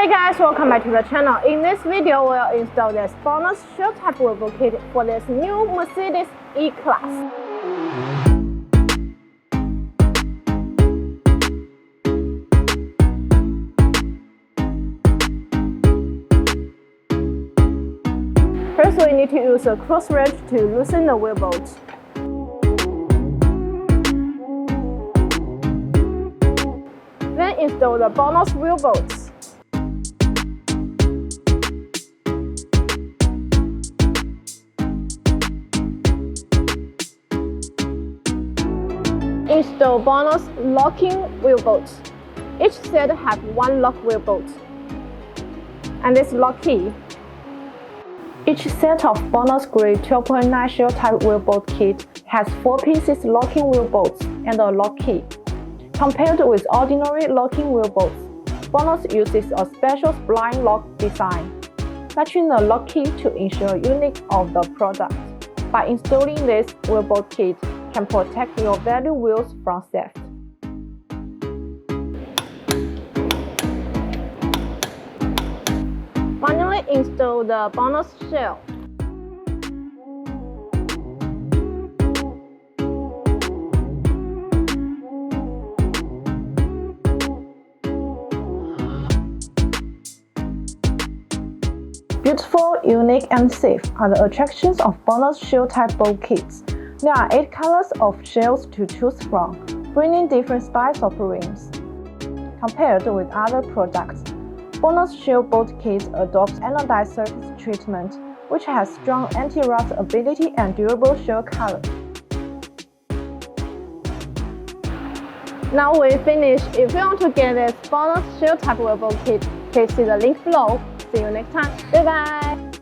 Hey guys, welcome back to the channel. In this video, we'll install this bonus shell type wheel kit for this new Mercedes E-Class. First, we need to use a cross wrench to loosen the wheel bolts. Then install the bonus wheel bolts. Install bonus locking wheel bolts. Each set has one lock wheel bolt and this lock key. Each set of bonus grade 12.9 shell type wheel bolt kit has 4 pieces locking wheel bolts and a lock key. Compared with ordinary locking wheel bolts, bonus uses a special spline lock design, matching the lock key to ensure uniqueness of the product. By installing this wheel bolt kit, can protect your value wheels from theft. Finally, install the bonus shell. Beautiful, unique, and safe are the attractions of bonus shell type bolt kits. There are 8 colors of shells to choose from, bringing different styles of rims. Compared with other products, bonus shell bolt kit adopts anodized surface treatment, which has strong anti-rust ability and durable shell color. Now we finished. If you want to get this bonus shell type wheel bolt kit, please see the link below. See you next time. Bye bye.